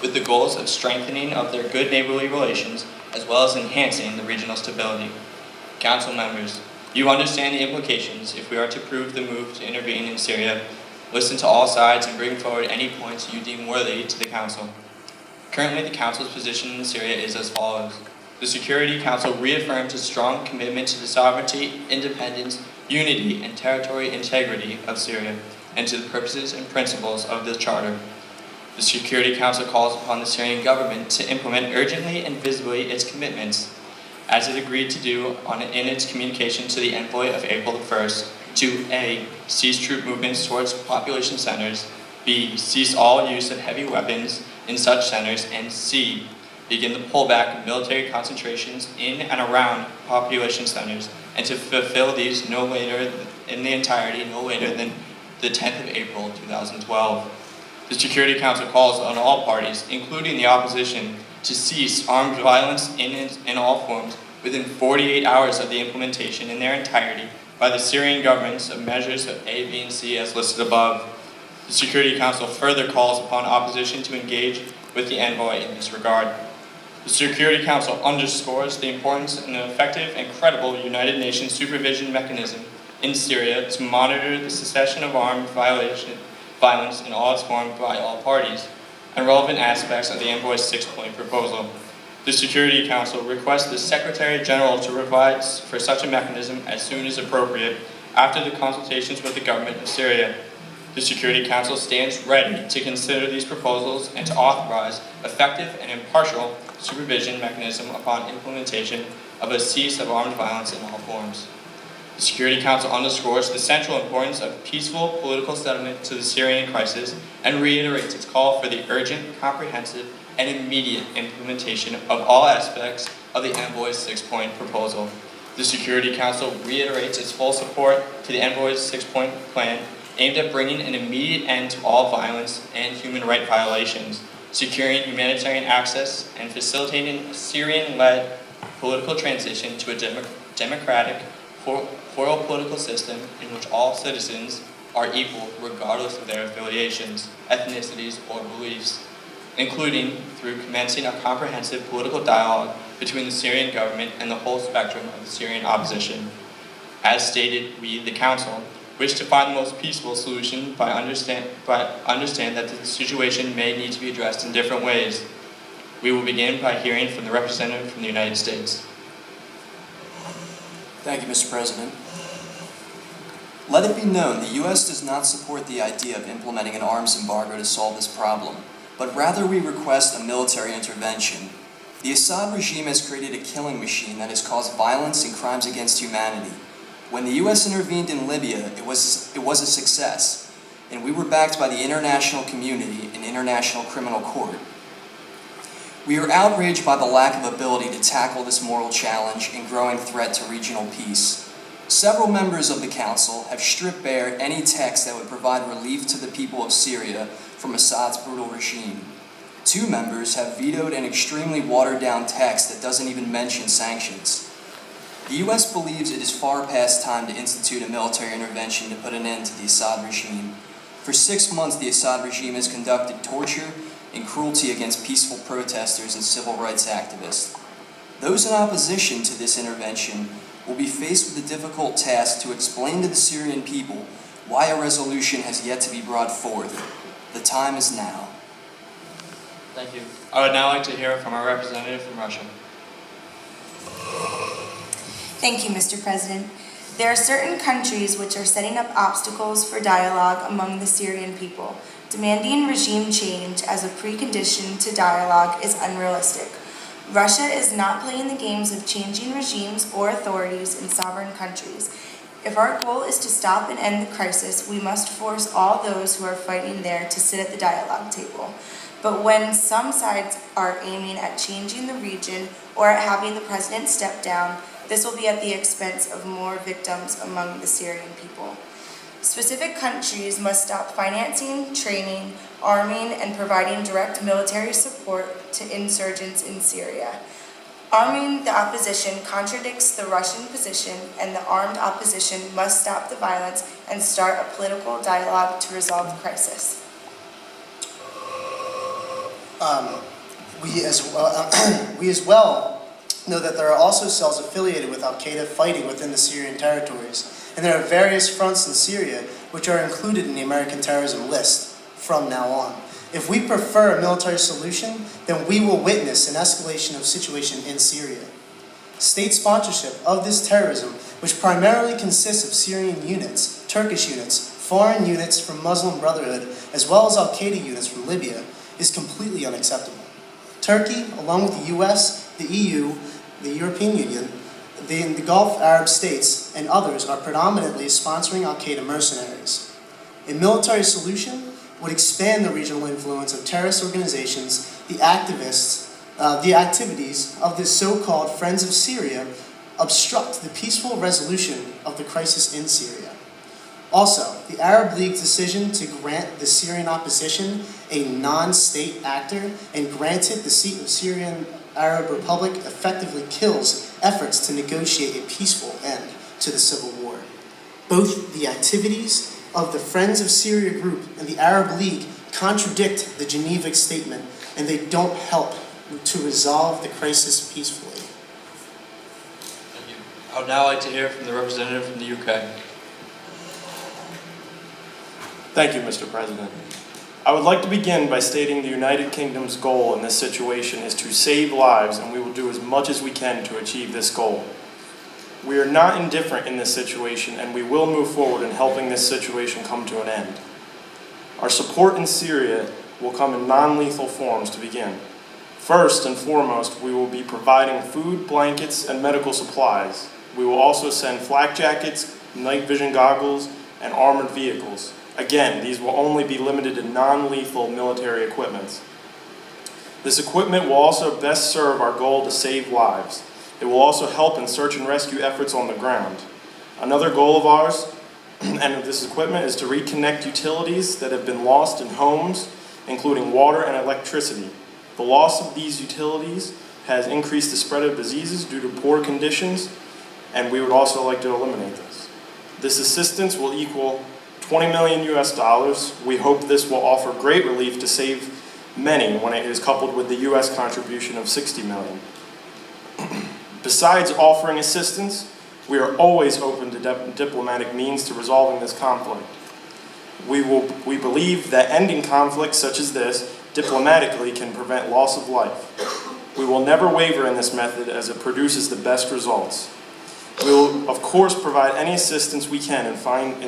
with the goals of strengthening of their good neighborly relations as well as enhancing the regional stability. Council members, you understand the implications if we are to prove the move to intervene in Syria. Listen to all sides and bring forward any points you deem worthy to the Council. Currently, the Council's position in Syria is as follows. The Security Council reaffirms its strong commitment to the sovereignty, independence, unity, and territorial integrity of Syria, and to the purposes and principles of the Charter. The Security Council calls upon the Syrian government to implement urgently and visibly its commitments, as it agreed to do in its communication to the envoy of April 1st, to A. Cease troop movements towards population centers, B. Cease all use of heavy weapons in such centers, and C. Begin the pullback of military concentrations in and around population centers, and to fulfill these no later than the 10th of April 2012. The Security Council calls on all parties, including the opposition, to cease armed violence in all forms within 48 hours of the implementation in their entirety by the Syrian governments of measures of A, B, and C as listed above. The Security Council further calls upon opposition to engage with the envoy in this regard. The Security Council underscores the importance of an effective and credible United Nations supervision mechanism in Syria to monitor the cessation of armed violence in all its forms by all parties, and relevant aspects of the envoy's six-point proposal. The Security Council requests the Secretary General to provide for such a mechanism as soon as appropriate after the consultations with the government of Syria. The Security Council stands ready to consider these proposals and to authorize effective and impartial supervision mechanism upon implementation of a cease of armed violence in all forms. The Security Council underscores the central importance of peaceful political settlement to the Syrian crisis and reiterates its call for the urgent, comprehensive, and immediate implementation of all aspects of the envoy's six-point proposal. The Security Council reiterates its full support to the envoy's six-point plan aimed at bringing an immediate end to all violence and human rights violations, securing humanitarian access, and facilitating a Syrian-led political transition to a democratic, plural political system in which all citizens are equal regardless of their affiliations, ethnicities, or beliefs, including through commencing a comprehensive political dialogue between the Syrian government and the whole spectrum of the Syrian opposition. As stated, we, the Council, wish to find the most peaceful solution but understand that the situation may need to be addressed in different ways. We will begin by hearing from the representative from the United States. Thank you, Mr. President. Let it be known the U.S. does not support the idea of implementing an arms embargo to solve this problem, but rather we request a military intervention. The Assad regime has created a killing machine that has caused violence and crimes against humanity. When the U.S. intervened in Libya, it was a success, and we were backed by the international community and International Criminal Court. We are outraged by the lack of ability to tackle this moral challenge and growing threat to regional peace. Several members of the Council have stripped bare any text that would provide relief to the people of Syria from Assad's brutal regime. 2 members have vetoed an extremely watered-down text that doesn't even mention sanctions. The U.S. believes it is far past time to institute a military intervention to put an end to the Assad regime. For 6 months, the Assad regime has conducted torture and cruelty against peaceful protesters and civil rights activists. Those in opposition to this intervention will be faced with the difficult task to explain to the Syrian people why a resolution has yet to be brought forth. The time is now. Thank you. I would now like to hear from our representative from Russia. Thank you, Mr. President. There are certain countries which are setting up obstacles for dialogue among the Syrian people. Demanding regime change as a precondition to dialogue is unrealistic. Russia is not playing the games of changing regimes or authorities in sovereign countries. If our goal is to stop and end the crisis, we must force all those who are fighting there to sit at the dialogue table. But when some sides are aiming at changing the region or at having the president step down, this will be at the expense of more victims among the Syrian people. Specific countries must stop financing, training, arming, and providing direct military support to insurgents in Syria. Arming the opposition contradicts the Russian position, and the armed opposition must stop the violence and start a political dialogue to resolve the crisis. We as well know that there are also cells affiliated with Al-Qaeda fighting within the Syrian territories, and there are various fronts in Syria which are included in the American terrorism list from now on. If we prefer a military solution, then we will witness an escalation of the situation in Syria. State sponsorship of this terrorism, which primarily consists of Syrian units, Turkish units, foreign units from Muslim Brotherhood, as well as Al-Qaeda units from Libya, is completely unacceptable. Turkey, along with the US, the EU, the European Union, the Gulf Arab states, and others are predominantly sponsoring Al-Qaeda mercenaries. A military solution would expand the regional influence of terrorist organizations, the activities of the so-called Friends of Syria obstruct the peaceful resolution of the crisis in Syria. Also, the Arab League's decision to grant the Syrian opposition a non-state actor and grant it the seat of Syrian Arab Republic effectively kills efforts to negotiate a peaceful end to the civil war. Both the activities of the Friends of Syria group and the Arab League contradict the Geneva Statement, and they don't help to resolve the crisis peacefully. Thank you. I would now like to hear from the representative from the UK. Thank you, Mr. President. I would like to begin by stating the United Kingdom's goal in this situation is to save lives, and we will do as much as we can to achieve this goal. We are not indifferent in this situation, and we will move forward in helping this situation come to an end. Our support in Syria will come in non-lethal forms to begin. First and foremost, we will be providing food, blankets, and medical supplies. We will also send flak jackets, night vision goggles, and armored vehicles. Again, these will only be limited to non-lethal military equipment. This equipment will also best serve our goal to save lives. It will also help in search and rescue efforts on the ground. Another goal of ours and of this equipment is to reconnect utilities that have been lost in homes, including water and electricity. The loss of these utilities has increased the spread of diseases due to poor conditions, and we would also like to eliminate this. This assistance will equal $20 million US. We hope this will offer great relief to save many when it is coupled with the US contribution of $60 million. Besides offering assistance, we are always open to diplomatic means to resolving this conflict. We believe that ending conflicts such as this diplomatically can prevent loss of life. We will never waver in this method as it produces the best results. We will, of course, provide any assistance we can in